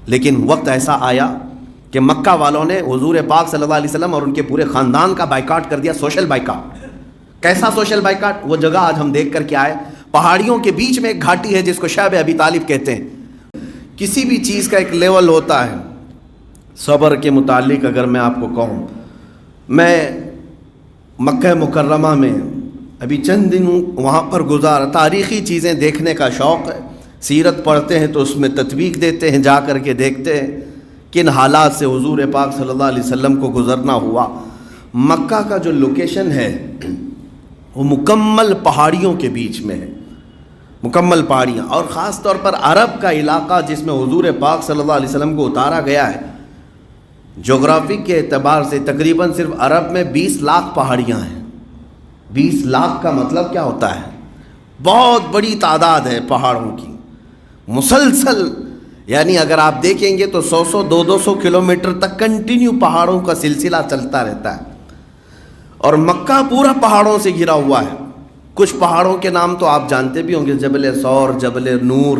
لیکن وقت ایسا آیا کہ مکہ والوں نے حضور پاک صلی اللہ علیہ وسلم اور ان کے پورے خاندان کا بائیکاٹ کر دیا، سوشل بائیکاٹ۔ کیسا سوشل بائیکاٹ؟ وہ جگہ آج ہم دیکھ کر کے آئے، پہاڑیوں کے بیچ میں ایک گھاٹی ہے جس کو شعب ابی طالب کہتے ہیں۔ کسی بھی چیز کا ایک لیول ہوتا ہے۔ صبر کے متعلق اگر میں آپ کو کہوں، میں مکہ مکرمہ میں ابھی چند دن وہاں پر گزارا، تاریخی چیزیں دیکھنے کا شوق ہے، سیرت پڑھتے ہیں تو اس میں تطبیق دیتے ہیں، جا کر کے دیکھتے ہیں کن حالات سے حضور پاک صلی اللہ علیہ وسلم کو گزرنا ہوا۔ مکہ کا جو لوکیشن ہے وہ مکمل پہاڑیوں کے بیچ میں ہے، مکمل پہاڑیاں، اور خاص طور پر عرب کا علاقہ جس میں حضور پاک صلی اللہ علیہ وسلم کو اتارا گیا ہے، جغرافی کے اعتبار سے تقریباً صرف عرب میں 20 لاکھ پہاڑیاں ہیں۔ 20 لاکھ کا مطلب کیا ہوتا ہے؟ بہت بڑی تعداد ہے پہاڑوں کی، مسلسل، یعنی اگر آپ دیکھیں گے تو 100 200 کلومیٹر تک کنٹینیو پہاڑوں کا سلسلہ چلتا رہتا ہے، اور مکہ پورا پہاڑوں سے گھرا ہوا ہے۔ کچھ پہاڑوں کے نام تو آپ جانتے بھی ہوں گے، جبل ثور، جبل نور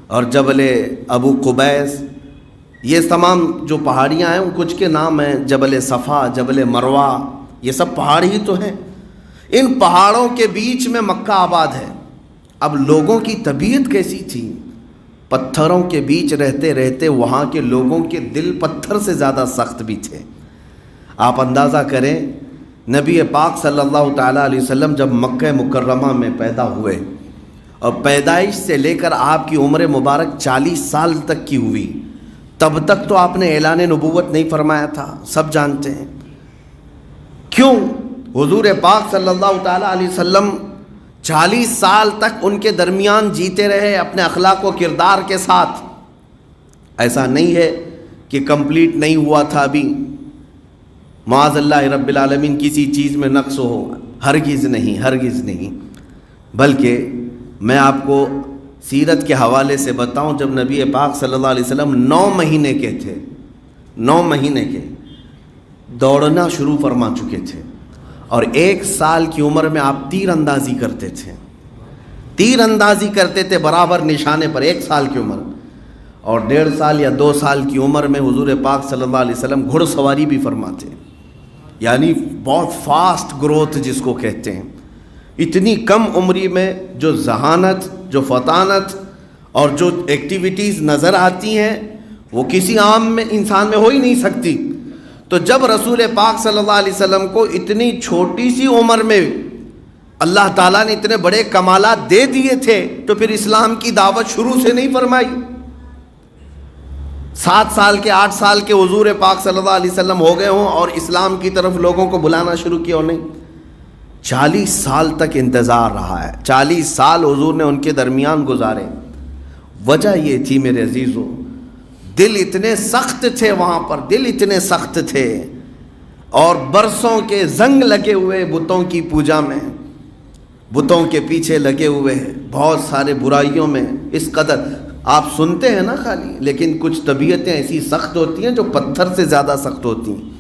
اور جبل ابو قبیس، یہ تمام جو پہاڑیاں ہیں کچھ کے نام ہیں، جبل صفا، جبل مروہ، یہ سب پہاڑ ہی تو ہیں۔ ان پہاڑوں کے بیچ میں مکہ آباد ہے۔ اب لوگوں کی طبیعت کیسی تھی؟ پتھروں کے بیچ رہتے رہتے وہاں کے لوگوں کے دل پتھر سے زیادہ سخت بھی تھے۔ آپ اندازہ کریں، نبی پاک صلی اللہ تعالیٰ علیہ وسلم جب مکہ مکرمہ میں پیدا ہوئے اور پیدائش سے لے کر آپ کی عمر مبارک 40 سال تک کی ہوئی، تب تک تو آپ نے اعلان نبوت نہیں فرمایا تھا، سب جانتے ہیں۔ کیوں؟ حضور پاک صلی اللہ تعالیٰ علیہ وسلم 40 سال تک ان کے درمیان جیتے رہے اپنے اخلاق و کردار کے ساتھ۔ ایسا نہیں ہے کہ کمپلیٹ نہیں ہوا تھا ابھی، معاذ اللہ رب العالمین کسی چیز میں نقص ہو، ہرگز نہیں، ہرگز نہیں۔ بلکہ میں آپ کو سیرت کے حوالے سے بتاؤں، جب نبی پاک صلی اللہ علیہ وسلم 9 مہینے کے تھے، 9 مہینے کے، دوڑنا شروع فرما چکے تھے، اور 1 سال کی عمر میں آپ تیر اندازی کرتے تھے، تیر اندازی کرتے تھے برابر نشانے پر، 1 سال کی عمر، اور 1.5 سال یا 2 سال کی عمر میں حضور پاک صلی اللہ علیہ وسلم گھڑ سواری بھی فرماتے، یعنی بہت فاسٹ گروتھ جس کو کہتے ہیں۔ اتنی کم عمری میں جو ذہانت، جو فطانت اور جو ایکٹیویٹیز نظر آتی ہیں وہ کسی عام میں انسان میں ہو ہی نہیں سکتی۔ تو جب رسول پاک صلی اللہ علیہ وسلم کو اتنی چھوٹی سی عمر میں اللہ تعالیٰ نے اتنے بڑے کمالات دے دیے تھے تو پھر اسلام کی دعوت شروع سے نہیں فرمائی؟ 7 سال کے 8 سال کے حضور پاک صلی اللہ علیہ وسلم ہو گئے ہوں اور اسلام کی طرف لوگوں کو بلانا شروع کیا ہو نہیں؟ 40 سال تک انتظار رہا ہے، 40 سال حضور نے ان کے درمیان گزارے۔ وجہ یہ تھی میرے عزیزو، دل اتنے سخت تھے وہاں پر، دل اتنے سخت تھے، اور برسوں کے زنگ لگے ہوئے بتوں کی پوجا میں، بتوں کے پیچھے لگے ہوئے، بہت سارے برائیوں میں، اس قدر آپ سنتے ہیں نا خالی، لیکن کچھ طبیعتیں ایسی سخت ہوتی ہیں جو پتھر سے زیادہ سخت ہوتی ہیں۔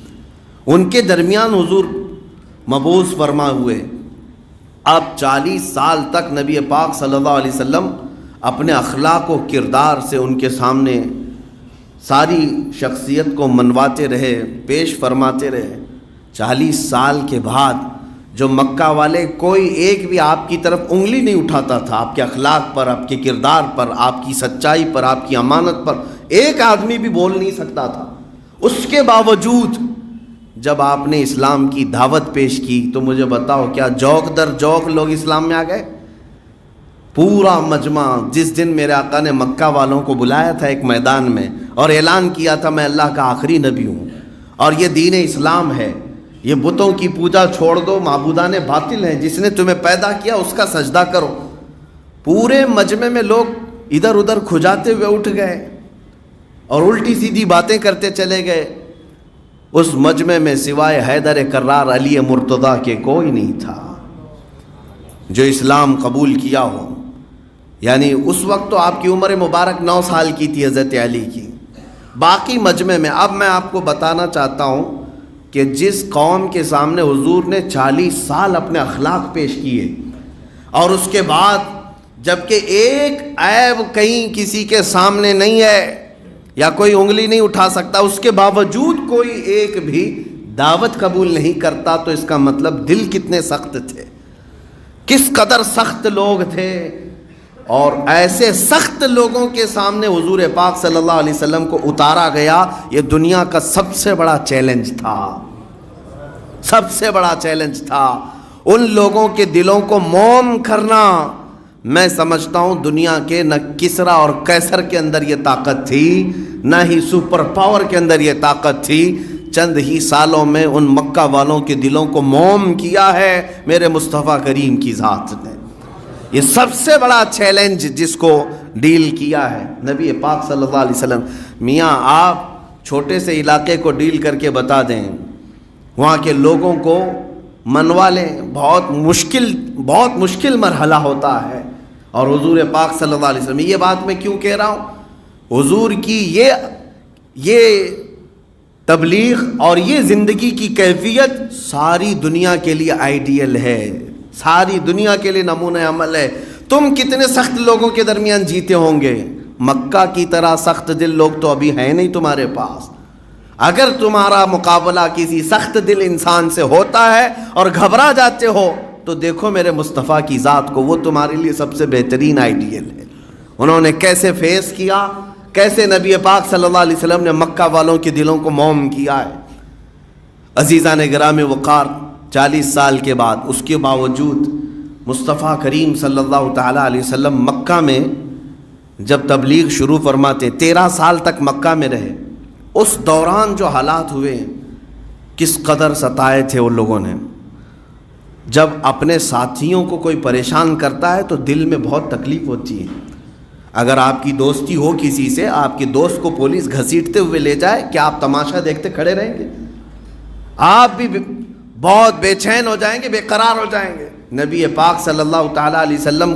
ان کے درمیان حضور مبعوث فرما ہوئے۔ اب 40 سال تک نبی پاک صلی اللہ علیہ وسلم اپنے اخلاق و کردار سے ان کے سامنے ساری شخصیت کو منواتے رہے، پیش فرماتے رہے۔ 40 سال کے بعد جو مکہ والے کوئی ایک بھی آپ کی طرف انگلی نہیں اٹھاتا تھا، آپ کے اخلاق پر، آپ کے کردار پر، آپ کی سچائی پر، آپ کی امانت پر ایک آدمی بھی بول نہیں سکتا تھا، اس کے باوجود جب آپ نے اسلام کی دعوت پیش کی تو مجھے بتاؤ کیا جوک در جوک لوگ اسلام میں آ گئے؟ پورا مجمع، جس دن میرے آقا نے مکہ والوں کو بلایا تھا ایک میدان میں اور اعلان کیا تھا میں اللہ کا آخری نبی ہوں اور یہ دین اسلام ہے، یہ بتوں کی پوجا چھوڑ دو، معبودان باطل ہیں، جس نے تمہیں پیدا کیا اس کا سجدہ کرو، پورے مجمع میں لوگ ادھر ادھر کھجاتے ہوئے اٹھ گئے اور الٹی سیدھی باتیں کرتے چلے گئے۔ اس مجمع میں سوائے حیدر کرار علی مرتضیٰ کے کوئی نہیں تھا جو اسلام قبول کیا ہو۔ یعنی اس وقت تو آپ کی عمر مبارک 9 سال کی تھی حضرت علی کی۔ باقی مجمع میں اب میں آپ کو بتانا چاہتا ہوں کہ جس قوم کے سامنے حضور نے 40 سال اپنے اخلاق پیش کیے اور اس کے بعد جبکہ ایک عیب کہیں کسی کے سامنے نہیں ہے، یا کوئی انگلی نہیں اٹھا سکتا، اس کے باوجود کوئی ایک بھی دعوت قبول نہیں کرتا، تو اس کا مطلب دل کتنے سخت تھے، کس قدر سخت لوگ تھے. اور ایسے سخت لوگوں کے سامنے حضور پاک صلی اللہ علیہ وسلم کو اتارا گیا. یہ دنیا کا سب سے بڑا چیلنج تھا، سب سے بڑا چیلنج تھا. ان لوگوں کے دلوں کو موم کرنا، میں سمجھتا ہوں دنیا کے نہ کسرا اور قیصر کے اندر یہ طاقت تھی، نہ ہی سپر پاور کے اندر یہ طاقت تھی. چند ہی سالوں میں ان مکہ والوں کے دلوں کو موم کیا ہے میرے مصطفیٰ کریم کی ذات نے. یہ سب سے بڑا چیلنج جس کو ڈیل کیا ہے نبی پاک صلی اللہ علیہ وسلم. میاں آپ چھوٹے سے علاقے کو ڈیل کر کے بتا دیں، وہاں کے لوگوں کو منوا لیں، بہت مشکل مرحلہ ہوتا ہے. اور حضور پاک صلی اللہ علیہ وسلم، یہ بات میں کیوں کہہ رہا ہوں، حضور کی یہ تبلیغ اور یہ زندگی کی کیفیت ساری دنیا کے لیے آئیڈیل ہے، ساری دنیا کے لیے نمونہ عمل ہے. تم کتنے سخت لوگوں کے درمیان جیتے ہوں گے، مکہ کی طرح سخت دل لوگ تو ابھی ہیں نہیں تمہارے پاس. اگر تمہارا مقابلہ کسی سخت دل انسان سے ہوتا ہے اور گھبرا جاتے ہو تو دیکھو میرے مصطفیٰ کی ذات کو، وہ تمہارے لیے سب سے بہترین آئیڈیل ہے. انہوں نے کیسے فیس کیا، کیسے نبی پاک صلی اللہ علیہ وسلم نے مکہ والوں کے دلوں کو موم کیا ہے. عزیزان گرامی وقار، 40 سال کے بعد اس کے باوجود مصطفیٰ کریم صلی اللہ تعالیٰ علیہ وسلم مکہ میں جب تبلیغ شروع فرماتے، 13 سال تک مکہ میں رہے. اس دوران جو حالات ہوئے، کس قدر ستائے تھے ان لوگوں نے. جب اپنے ساتھیوں کو کوئی پریشان کرتا ہے تو دل میں بہت تکلیف ہوتی ہے. اگر آپ کی دوستی ہو کسی سے، آپ کے دوست کو پولیس گھسیٹتے ہوئے لے جائے، کیا آپ تماشا دیکھتے کھڑے رہیں گے؟ آپ بھی بہت بے چین ہو جائیں گے، بے قرار ہو جائیں گے. نبی پاک صلی اللہ تعالیٰ علیہ وسلم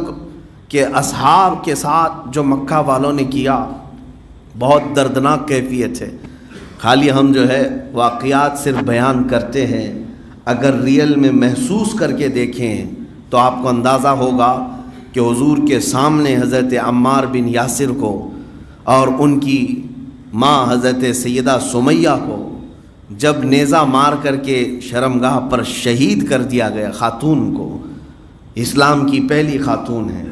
کے اصحاب کے ساتھ جو مکہ والوں نے کیا، بہت دردناک کیفیت ہے. خالی ہم جو ہے واقعات صرف بیان کرتے ہیں، اگر ریئل میں محسوس کر کے دیکھیں تو آپ کو اندازہ ہوگا کہ حضور کے سامنے حضرت عمار بن یاسر کو اور ان کی ماں حضرت سیدہ سمیہ کو جب نیزہ مار کر کے شرمگاہ پر شہید کر دیا گیا، خاتون کو، اسلام کی پہلی خاتون ہے.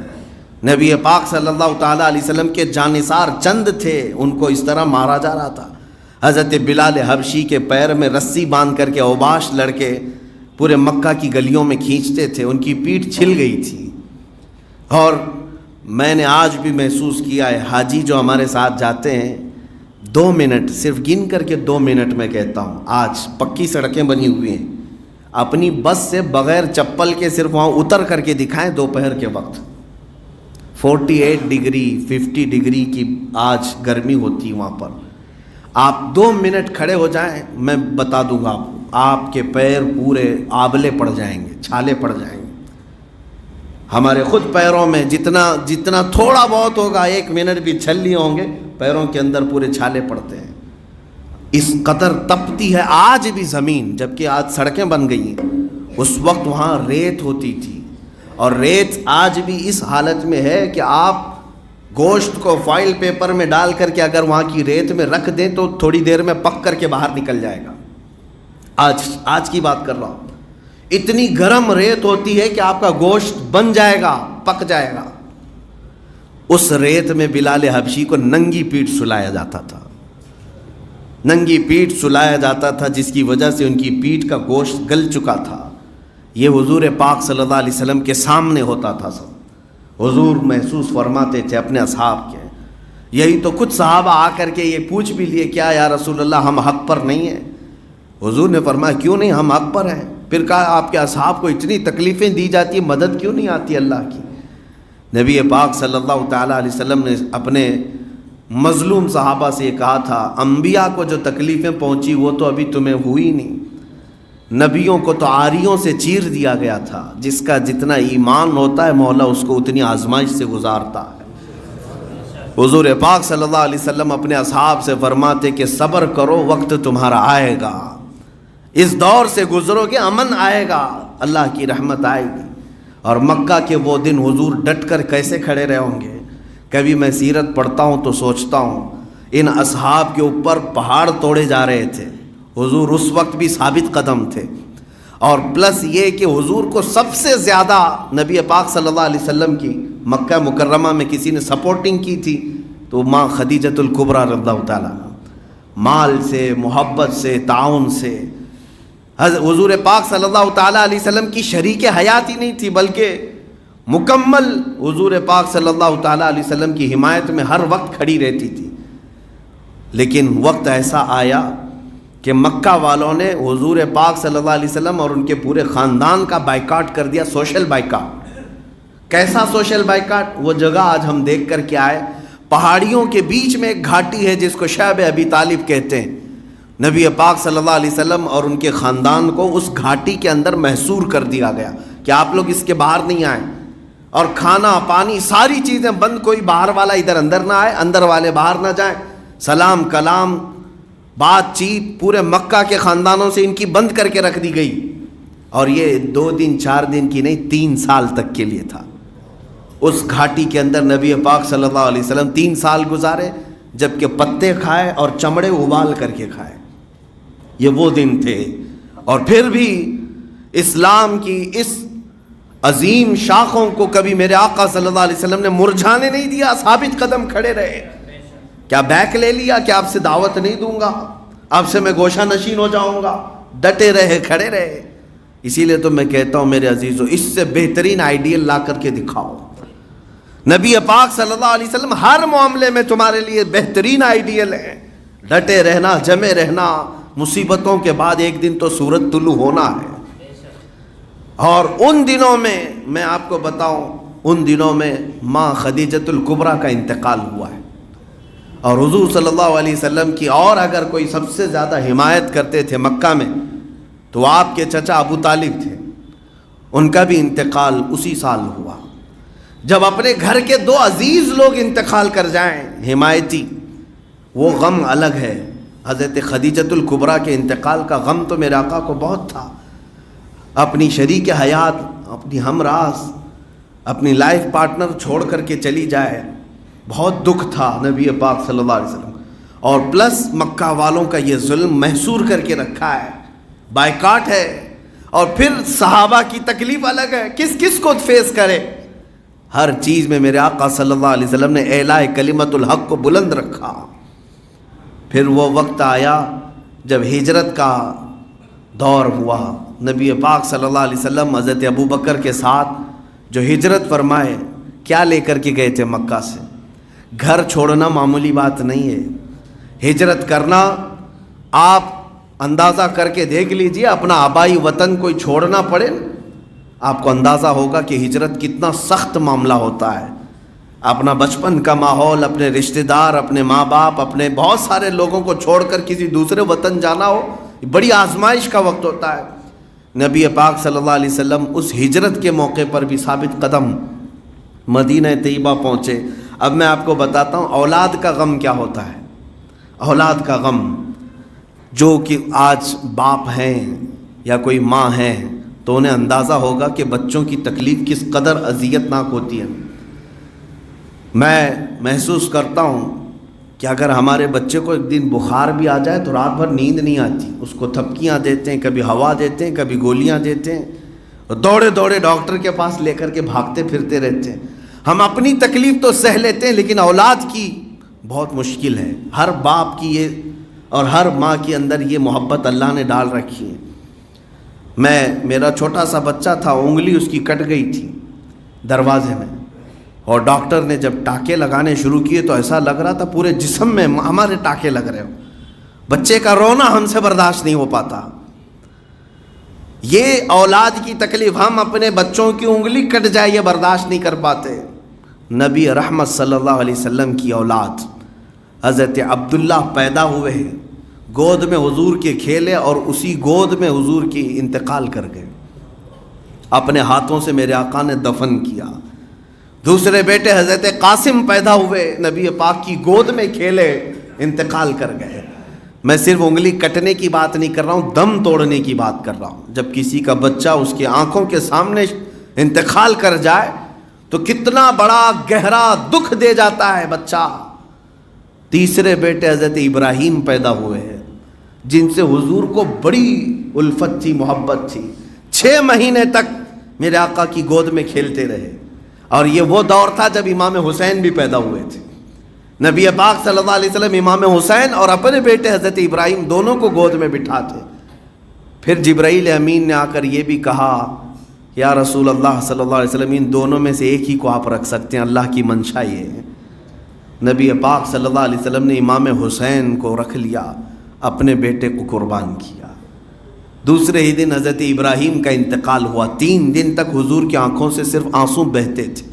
نبی پاک صلی اللہ تعالیٰ علیہ وسلم کے جانثار چند تھے، ان کو اس طرح مارا جا رہا تھا. حضرت بلال حبشی کے پیر میں رسی باندھ کر کے اوباش لڑکے پورے مکہ کی گلیوں میں کھینچتے تھے، ان کی پیٹھ چھل گئی تھی. اور میں نے آج بھی محسوس کیا ہے، حاجی جو ہمارے ساتھ جاتے ہیں، 2 منٹ صرف گن کر کے 2 منٹ میں کہتا ہوں، آج پکی سڑکیں بنی ہوئی ہیں، اپنی بس سے بغیر چپل کے صرف وہاں اتر کر کے دکھائیں دوپہر کے وقت، 48 ڈگری 50 ڈگری کی آج گرمی ہوتی وہاں پر. آپ 2 منٹ کھڑے ہو جائیں، میں بتا دوں گا آپ کے پیر پورے آبلے پڑ جائیں گے، چھالے پڑ جائیں گے. ہمارے خود پیروں میں جتنا تھوڑا بہت ہوگا، 1 منٹ بھی چھل لیے ہوں گے، پیروں کے اندر پورے چھالے پڑتے ہیں. اس قدر تپتی ہے آج بھی زمین، جبکہ آج سڑکیں بن گئی ہیں. اس وقت وہاں ریت ہوتی تھی، اور ریت آج بھی اس حالت میں ہے کہ آپ گوشت کو فائل پیپر میں ڈال کر کے اگر وہاں کی ریت میں رکھ دیں تو تھوڑی دیر میں پک کر کے باہر نکل جائے گا. آج کی بات کر رہا ہوں، اتنی گرم ریت ہوتی ہے کہ آپ کا گوشت بن جائے گا، پک جائے گا. اس ریت میں بلال حبشی کو ننگی پیٹھ سلایا جاتا تھا، ننگی پیٹھ سلایا جاتا تھا، جس کی وجہ سے ان کی پیٹھ کا گوشت گل چکا تھا. یہ حضور پاک صلی اللہ علیہ وسلم کے سامنے ہوتا تھا. سب حضور محسوس فرماتے تھے اپنے اصحاب کے. یہی تو کچھ صحابہ آ کر کے یہ پوچھ بھی لیے، کیا یا رسول اللہ ہم حق پر نہیں ہیں؟ حضور نے فرمایا کیوں نہیں، ہم حق پر ہیں. پھر کہا آپ کے اصحاب کو اتنی تکلیفیں دی جاتی ہیں، مدد کیوں نہیں آتی اللہ کی؟ نبی پاک صلی اللہ تعالیٰ علیہ وسلم نے اپنے مظلوم صحابہ سے یہ کہا تھا، انبیاء کو جو تکلیفیں پہنچی وہ تو ابھی تمہیں ہوئی نہیں، نبیوں کو تو آریوں سے چیر دیا گیا تھا. جس کا جتنا ایمان ہوتا ہے مولا اس کو اتنی آزمائش سے گزارتا ہے. حضور پاک صلی اللہ علیہ وسلم اپنے اصحاب سے فرماتے کہ صبر کرو، وقت تمہارا آئے گا، اس دور سے گزرو گے، امن آئے گا، اللہ کی رحمت آئے گی. اور مکہ کے وہ دن حضور ڈٹ کر کیسے کھڑے رہے ہوں گے. کبھی میں سیرت پڑھتا ہوں تو سوچتا ہوں ان اصحاب کے اوپر پہاڑ توڑے جا رہے تھے. حضور اس وقت بھی ثابت قدم تھے. اور پلس یہ کہ حضور کو سب سے زیادہ نبی پاک صلی اللہ علیہ وسلم کی مکہ مکرمہ میں کسی نے سپورٹنگ کی تھی تو ماں خدیجۃ الکبریٰ رضی اللہ تعالیٰ عنہ. مال سے، محبت سے، تعاون سے. حضور پاک صلی اللہ تعالیٰ علیہ وسلم کی شریک حیات ہی نہیں تھی بلکہ مکمل حضور پاک صلی اللہ تعالیٰ علیہ وسلم کی حمایت میں ہر وقت کھڑی رہتی تھی. لیکن وقت ایسا آیا کہ مکہ والوں نے حضور پاک صلی اللہ علیہ وسلم اور ان کے پورے خاندان کا بائیکاٹ کر دیا. Social boycott. کیسا سوشل بائیکاٹ؟ وہ جگہ آج ہم دیکھ کر کے آئے. پہاڑیوں کے بیچ میں ایک گھاٹی ہے جس کو شعب ابی طالب کہتے ہیں. نبی پاک صلی اللہ علیہ وسلم اور ان کے خاندان کو اس گھاٹی کے اندر محصور کر دیا گیا کہ آپ لوگ اس کے باہر نہیں آئیں. اور کھانا پانی ساری چیزیں بند. کوئی باہر والا ادھر اندر نہ آئے، اندر والے باہر نہ جائیں. سلام کلام بات چیت پورے مکہ کے خاندانوں سے ان کی بند کر کے رکھ دی گئی. اور یہ 2 دن 4 دن کی نہیں، 3 سال تک کے لیے تھا. اس گھاٹی کے اندر نبی پاک صلی اللہ علیہ وسلم 3 سال گزارے، جبکہ پتے کھائے اور چمڑے ابال کر کے کھائے. یہ وہ دن تھے. اور پھر بھی اسلام کی اس عظیم شاخوں کو کبھی میرے آقا صلی اللہ علیہ وسلم نے مرجھانے نہیں دیا. ثابت قدم کھڑے رہے. کیا بیک لے لیا کہ آپ سے دعوت نہیں دوں گا، آپ سے میں گوشہ نشین ہو جاؤں گا؟ ڈٹے رہے، کھڑے رہے. اسی لیے تو میں کہتا ہوں میرے عزیزو، اس سے بہترین آئیڈیل لا کر کے دکھاؤ. نبی پاک صلی اللہ علیہ وسلم ہر معاملے میں تمہارے لیے بہترین آئیڈیل ہے. ڈٹے رہنا، جمے رہنا. مصیبتوں کے بعد ایک دن تو سورج طلوع ہونا ہے. اور ان دنوں میں آپ کو بتاؤں، ان دنوں میں ماں خدیجۃ الکبریٰ کا انتقال ہوا ہے. اور حضور صلی اللہ علیہ وسلم کی اور اگر کوئی سب سے زیادہ حمایت کرتے تھے مکہ میں تو آپ کے چچا ابو طالب تھے. ان کا بھی انتقال اسی سال ہوا. جب اپنے گھر کے 2 عزیز لوگ انتقال کر جائیں حمایتی، وہ غم الگ ہے. حضرت خدیجۃ الکبریٰ کے انتقال کا غم تو میرے آقا کو بہت تھا. اپنی شریک حیات، اپنی ہمراز، اپنی لائف پارٹنر چھوڑ کر کے چلی جائے، بہت دکھ تھا نبی پاک صلی اللہ علیہ وسلم. اور پلس مکہ والوں کا یہ ظلم محصور کر کے رکھا ہے، بائیکاٹ ہے. اور پھر صحابہ کی تکلیف الگ ہے، کس کس کو فیس کرے. ہر چیز میں میرے آقا صلی اللہ علیہ وسلم نے اعلاء کلمت الحق کو بلند رکھا. پھر وہ وقت آیا جب ہجرت کا دور ہوا. نبی پاک صلی اللہ علیہ وسلم حضرت ابو بکر کے ساتھ جو ہجرت فرمائے، کیا لے کر کے گئے تھے مکہ سے؟ گھر چھوڑنا معمولی بات نہیں ہے. ہجرت کرنا، آپ اندازہ کر کے دیکھ لیجئے، اپنا آبائی وطن کوئی چھوڑنا پڑے، آپ کو اندازہ ہوگا کہ ہجرت کتنا سخت معاملہ ہوتا ہے. اپنا بچپن کا ماحول، اپنے رشتہ دار، اپنے ماں باپ، اپنے بہت سارے لوگوں کو چھوڑ کر کسی دوسرے وطن جانا ہو، بڑی آزمائش کا وقت ہوتا ہے. نبی پاک صلی اللہ علیہ وسلم اس ہجرت کے موقع پر بھی ثابت قدم مدینہ طیبہ پہنچے. اب میں آپ کو بتاتا ہوں اولاد کا غم کیا ہوتا ہے. اولاد کا غم، جو کہ آج باپ ہیں یا کوئی ماں ہیں تو انہیں اندازہ ہوگا کہ بچوں کی تکلیف کس قدر اذیت ناک ہوتی ہے. میں محسوس کرتا ہوں کہ اگر ہمارے بچے کو ایک دن بخار بھی آ جائے تو رات بھر نیند نہیں آتی. اس کو تھپکیاں دیتے ہیں، کبھی ہوا دیتے ہیں، کبھی گولیاں دیتے ہیں، اور دوڑے دوڑے ڈاکٹر کے پاس لے کر کے بھاگتے پھرتے رہتے ہیں. ہم اپنی تکلیف تو سہ لیتے ہیں لیکن اولاد کی بہت مشکل ہے. ہر باپ کی یہ اور ہر ماں کے اندر یہ محبت اللہ نے ڈال رکھی ہے. میرا چھوٹا سا بچہ تھا، انگلی اس کی کٹ گئی تھی دروازے میں، اور ڈاکٹر نے جب ٹانکے لگانے شروع کیے تو ایسا لگ رہا تھا پورے جسم میں ہمارے ٹانکے لگ رہے ہو. بچے کا رونا ہم سے برداشت نہیں ہو پاتا. یہ اولاد کی تکلیف، ہم اپنے بچوں کی انگلی کٹ جائے یہ برداشت نہیں کر پاتے. نبی رحمت صلی اللہ علیہ وسلم کی اولاد حضرت عبداللہ پیدا ہوئے ہیں، گود میں حضور کے کھیلے اور اسی گود میں حضور کی انتقال کر گئے. اپنے ہاتھوں سے میرے آقا نے دفن کیا. دوسرے بیٹے حضرت قاسم پیدا ہوئے، نبی پاک کی گود میں کھیلے، انتقال کر گئے. میں صرف انگلی کٹنے کی بات نہیں کر رہا ہوں، دم توڑنے کی بات کر رہا ہوں. جب کسی کا بچہ اس کی آنکھوں کے سامنے انتقال کر جائے تو کتنا بڑا گہرا دکھ دے جاتا ہے بچہ. تیسرے بیٹے حضرت ابراہیم پیدا ہوئے ہیں جن سے حضور کو بڑی الفت تھی، محبت تھی. 6 مہینے تک میرے آقا کی گود میں کھیلتے رہے. اور یہ وہ دور تھا جب امام حسین بھی پیدا ہوئے تھے. نبی پاک صلی اللہ علیہ وسلم امام حسین اور اپنے بیٹے حضرت ابراہیم دونوں کو گود میں بٹھاتے. پھر جبرائیل امین نے آ کر یہ بھی کہا یا رسول اللہ صلی اللہ علیہ وسلم ان دونوں میں سے ایک ہی کو آپ رکھ سکتے ہیں، اللہ کی منشا یہ ہے. نبی پاک صلی اللہ علیہ وسلم نے امام حسین کو رکھ لیا، اپنے بیٹے کو قربان کیا. دوسرے ہی دن حضرت ابراہیم کا انتقال ہوا. 3 دن تک حضور کی آنکھوں سے صرف آنسو بہتے تھے،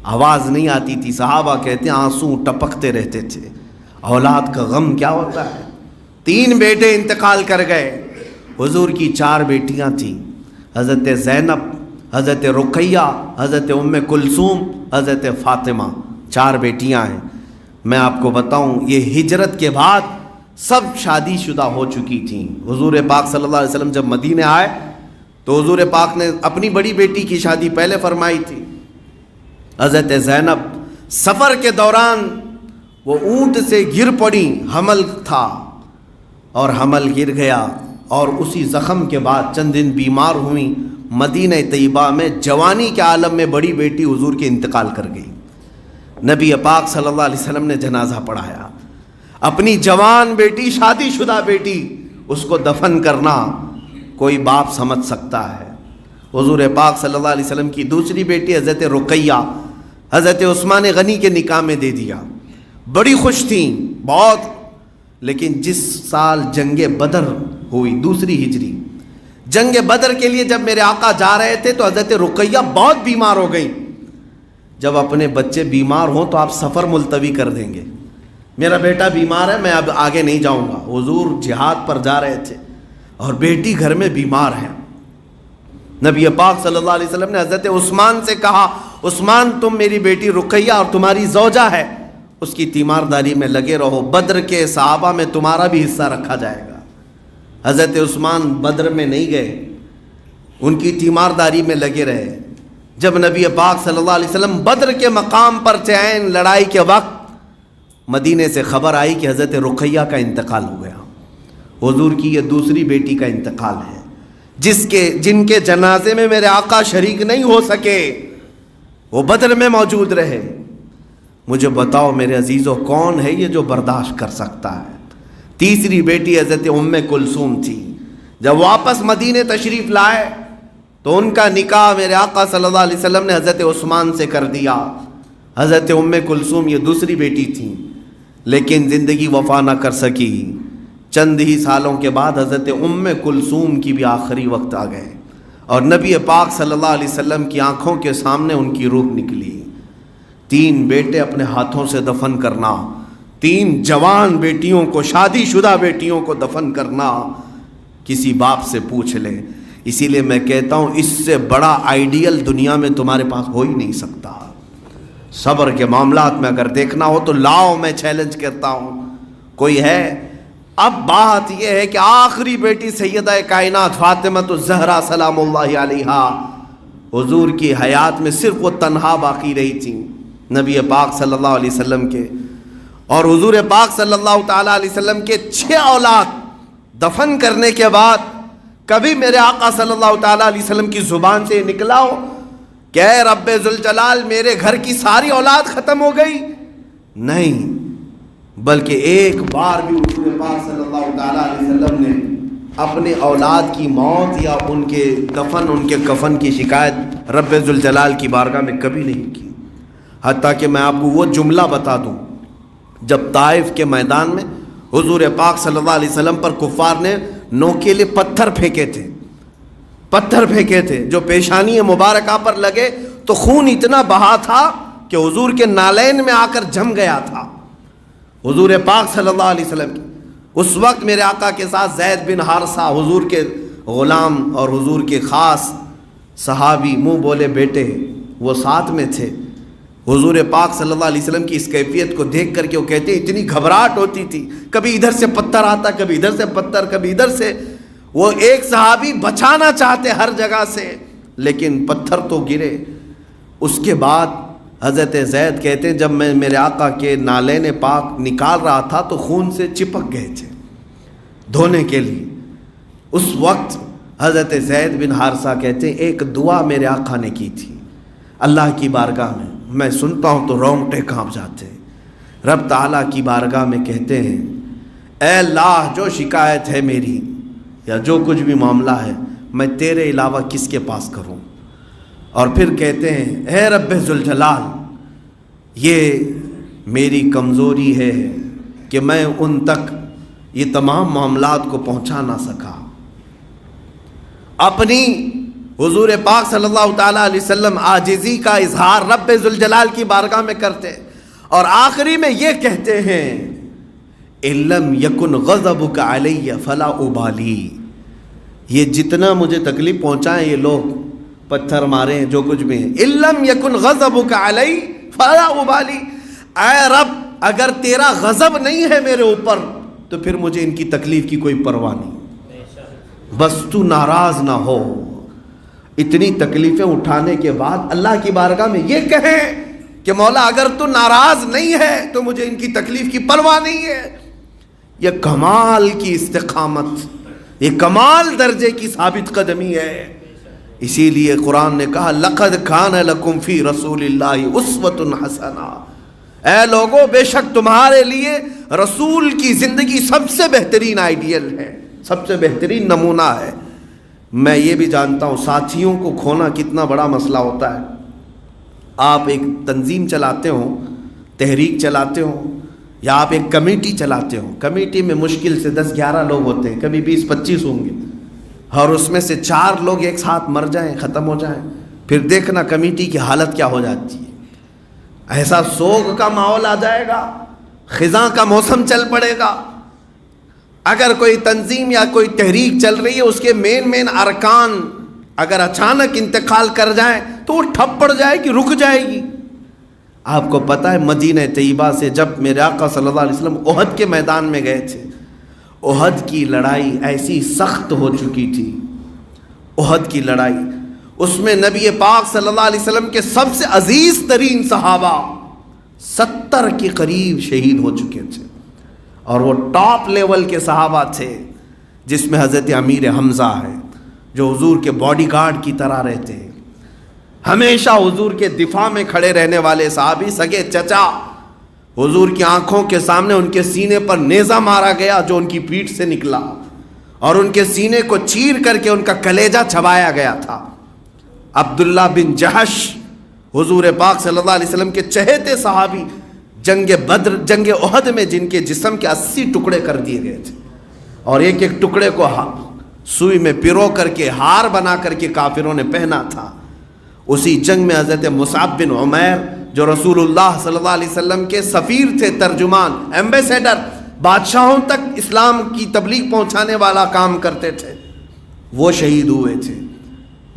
آواز نہیں آتی تھی. صحابہ کہتے ہیں آنسو ٹپکتے رہتے تھے. اولاد کا غم کیا ہوتا ہے. 3 بیٹے انتقال کر گئے. حضور کی 4 بیٹیاں تھیں، حضرت زینب، حضرت رقیہ، حضرت ام کلثوم، حضرت فاطمہ. 4 بیٹیاں ہیں. میں آپ کو بتاؤں یہ ہجرت کے بعد سب شادی شدہ ہو چکی تھیں. حضور پاک صلی اللہ علیہ وسلم جب مدینے آئے تو حضور پاک نے اپنی بڑی بیٹی کی شادی پہلے فرمائی تھی. حضرت زینب سفر کے دوران وہ اونٹ سے گر پڑی، حمل تھا اور حمل گر گیا اور اسی زخم کے بعد چند دن بیمار ہوئیں. مدینہ طیبہ میں جوانی کے عالم میں بڑی بیٹی حضور کے انتقال کر گئی. نبی پاک صلی اللہ علیہ وسلم نے جنازہ پڑھایا. اپنی جوان بیٹی، شادی شدہ بیٹی، اس کو دفن کرنا کوئی باپ سمجھ سکتا ہے. حضور پاک صلی اللہ علیہ وسلم کی دوسری بیٹی حضرت رقیہ حضرت عثمان غنی کے نکاح میں دے دیا. بڑی خوش تھیں بہت. لیکن جس سال جنگ بدر ہوئی، دوسری ہجری، جنگ بدر کے لیے جب میرے آقا جا رہے تھے تو حضرت رقیہ بہت بیمار ہو گئیں. جب اپنے بچے بیمار ہوں تو آپ سفر ملتوی کر دیں گے. میرا بیٹا بیمار ہے، میں اب آگے نہیں جاؤں گا. حضور جہاد پر جا رہے تھے اور بیٹی گھر میں بیمار ہے. نبی پاک صلی اللہ علیہ وسلم نے حضرت عثمان سے کہا عثمان تم میری بیٹی رقیہ اور تمہاری زوجہ ہے، اس کی تیمارداری میں لگے رہو. بدر کے صحابہ میں تمہارا بھی حصہ رکھا جائے گا. حضرت عثمان بدر میں نہیں گئے، ان کی تیمارداری میں لگے رہے. جب نبی پاک صلی اللہ علیہ وسلم بدر کے مقام پر تھے، عین لڑائی کے وقت، مدینے سے خبر آئی کہ حضرت رقیہ کا انتقال ہو گیا. حضور کی یہ دوسری بیٹی کا انتقال ہے جن کے جنازے میں میرے آقا شریک نہیں ہو سکے، وہ بدر میں موجود رہے. مجھے بتاؤ میرے عزیزو کون ہے یہ جو برداشت کر سکتا ہے. تیسری بیٹی حضرت ام کلثوم تھی. جب واپس مدینے تشریف لائے تو ان کا نکاح میرے آقا صلی اللہ علیہ وسلم نے حضرت عثمان سے کر دیا. حضرت ام کلثوم یہ دوسری بیٹی تھیں، لیکن زندگی وفا نہ کر سکی. چند ہی سالوں کے بعد حضرت ام کلثوم کی بھی آخری وقت آ گئے اور نبی پاک صلی اللہ علیہ وسلم کی آنکھوں کے سامنے ان کی روح نکلی. 3 بیٹے اپنے ہاتھوں سے دفن کرنا، 3 جوان بیٹیوں کو، شادی شدہ بیٹیوں کو دفن کرنا، کسی باپ سے پوچھ لیں. اسی لیے میں کہتا ہوں اس سے بڑا آئیڈیل دنیا میں تمہارے پاس ہو ہی نہیں سکتا. صبر کے معاملات میں اگر دیکھنا ہو تو لاؤ، میں چیلنج کرتا ہوں، کوئی ہے؟ اب بات یہ ہے کہ آخری بیٹی سیدہ کائنات فاطمہ الزہرا سلام اللہ علیہا حضور کی حیات میں صرف وہ تنہا باقی رہی تھیں نبی پاک صلی اللہ علیہ وسلم کے. اور حضور پاک صلی اللہ تعالیٰ علیہ وسلم کے 6 اولاد دفن کرنے کے بعد کبھی میرے آقا صلی اللہ تعالیٰ علیہ وسلم کی زبان سے نکلا ہو کہ اے رب ذوالجلال میرے گھر کی ساری اولاد ختم ہو گئی؟ نہیں، بلکہ ایک بار بھی حضور پاک صلی اللہ تعالیٰ علیہ وسلم نے اپنے اولاد کی موت یا ان کے دفن، ان کے کفن کی شکایت رب ذوالجلال کی بارگاہ میں کبھی نہیں کی. حتیٰ کہ میں آپ کو وہ جملہ بتا دوں، جب طائف کے میدان میں حضور پاک صلی اللہ علیہ وسلم پر کفار نے نوکیلے پتھر پھینکے تھے جو پیشانی مبارکہ پر لگے تو خون اتنا بہا تھا کہ حضور کے نالین میں آ کر جم گیا تھا. حضور پاک صلی اللہ علیہ وسلم کی اس وقت میرے آقا کے ساتھ زید بن حارثہ حضور کے غلام اور حضور کے خاص صحابی منہ بولے بیٹے وہ ساتھ میں تھے. حضور پاک صلی اللہ علیہ وسلم کی اس کیفیت کو دیکھ کر کے وہ کہتے ہیں اتنی گھبراہٹ ہوتی تھی، کبھی ادھر سے پتھر آتا، کبھی ادھر سے پتھر، کبھی ادھر سے. وہ ایک صحابی بچانا چاہتے ہر جگہ سے، لیکن پتھر تو گرے. اس کے بعد حضرت زید کہتے ہیں جب میں میرے آقا کے نالین پاک نکال رہا تھا تو خون سے چپک گئے تھے دھونے کے لیے. اس وقت حضرت زید بن حارثہ کہتے ہیں ایک دعا میرے آقا نے کی تھی اللہ کی بارگاہ میں سنتا ہوں تو رونگٹے کانپ جاتے ہیں. رب تعالیٰ کی بارگاہ میں کہتے ہیں اے اللہ جو شکایت ہے میری یا جو کچھ بھی معاملہ ہے میں تیرے علاوہ کس کے پاس کروں. اور پھر کہتے ہیں اے رب ذوالجلال یہ میری کمزوری ہے کہ میں ان تک یہ تمام معاملات کو پہنچا نہ سکا. اپنی حضور پاک صلی اللہ تعالیٰ علیہ وسلم عاجزی کا اظہار رب ذوالجلال کی بارگاہ میں کرتے اور آخری میں یہ کہتے ہیں ان لم یکن غضبک علی فلا ابالی. یہ جتنا مجھے تکلیف پہنچائیں یہ لوگ پتھر ماریں جو کچھ بھی ہیں ان لم یکن غضبک علی فلا ابالی. اے رب اگر تیرا غضب نہیں ہے میرے اوپر تو پھر مجھے ان کی تکلیف کی کوئی پرواہ نہیں, بس تو ناراض نہ ہو. اتنی تکلیفیں اٹھانے کے بعد اللہ کی بارگاہ میں یہ کہیں کہ مولا اگر تو ناراض نہیں ہے تو مجھے ان کی تکلیف کی پرواہ نہیں ہے. یہ کمال کی استقامت, یہ کمال درجے کی ثابت قدمی ہے. اسی لیے قرآن نے کہا لقد کان لکم فی رسول اللہ اسوۃ حسنہ. اے لوگو بے شک تمہارے لیے رسول کی زندگی سب سے بہترین آئیڈیل ہے, سب سے بہترین نمونہ ہے. میں یہ بھی جانتا ہوں ساتھیوں کو کھونا کتنا بڑا مسئلہ ہوتا ہے. آپ ایک تنظیم چلاتے ہوں, تحریک چلاتے ہوں, یا آپ ایک کمیٹی چلاتے ہوں. کمیٹی میں مشکل سے 10-11 لوگ ہوتے ہیں, کبھی 20-25 ہوں گے, اور اس میں سے 4 لوگ ایک ساتھ مر جائیں, ختم ہو جائیں, پھر دیکھنا کمیٹی کی حالت کیا ہو جاتی ہے. ایسا سوگ کا ماحول آ جائے گا, خزاں کا موسم چل پڑے گا. اگر کوئی تنظیم یا کوئی تحریک چل رہی ہے اس کے مین ارکان اگر اچانک انتقال کر جائیں تو وہ ٹھپ پڑ جائے گی, رک جائے گی. آپ کو پتہ ہے مدینہ طیبہ سے جب میرے آقا صلی اللہ علیہ وسلم احد کے میدان میں گئے تھے, احد کی لڑائی ایسی سخت ہو چکی تھی. احد کی لڑائی, اس میں نبی پاک صلی اللہ علیہ وسلم کے سب سے عزیز ترین صحابہ 70 کے قریب شہید ہو چکے تھے, اور وہ ٹاپ لیول کے صحابہ تھے جس میں حضرت امیر حمزہ ہے جو حضور کے باڈی گارڈ کی طرح رہتے ہیں, ہمیشہ حضور کے دفاع میں کھڑے رہنے والے صحابی, سگے چچا. حضور کی آنکھوں کے سامنے ان کے سینے پر نیزہ مارا گیا جو ان کی پیٹھ سے نکلا, اور ان کے سینے کو چیر کر کے ان کا کلیجہ چبایا گیا تھا. عبداللہ بن جہش حضور پاک صلی اللہ علیہ وسلم کے چہیتے صحابی, جنگ بدر, جنگ احد میں جن کے جسم کے 80 ٹکڑے کر دیے گئے تھے, اور ایک ایک ٹکڑے کو سوئی میں پیرو کر کے ہار بنا کر کے کافروں نے پہنا تھا. اسی جنگ میں حضرت مصعب بن عمیر جو رسول اللہ صلی اللہ علیہ وسلم کے سفیر تھے, ترجمان, ایمبیسیڈر, بادشاہوں تک اسلام کی تبلیغ پہنچانے والا کام کرتے تھے, وہ شہید ہوئے تھے.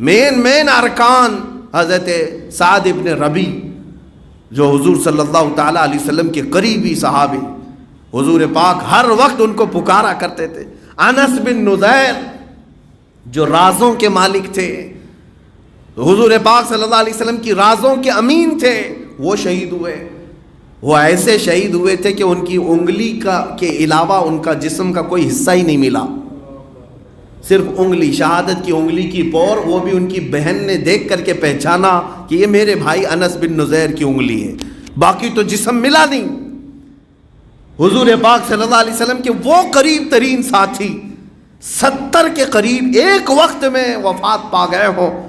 مین ارکان حضرت سعد ابن ربی جو حضور صلی اللہ تعالیٰ علیہ وسلم کے قریبی صحابی, حضور پاک ہر وقت ان کو پکارا کرتے تھے. انس بن نذیر جو رازوں کے مالک تھے, حضور پاک صلی اللہ علیہ وسلم کی رازوں کے امین تھے, وہ شہید ہوئے. وہ ایسے شہید ہوئے تھے کہ ان کی انگلی کے علاوہ ان کا جسم کا کوئی حصہ ہی نہیں ملا, صرف انگلی, شہادت کی انگلی کی پور, وہ بھی ان کی بہن نے دیکھ کر کے پہچانا کہ یہ میرے بھائی انس بن نذیر کی انگلی ہے, باقی تو جسم ملا نہیں. حضور پاک صلی اللہ علیہ وسلم کے وہ قریب ترین ساتھی 70 کے قریب ایک وقت میں وفات پا گئے ہوں,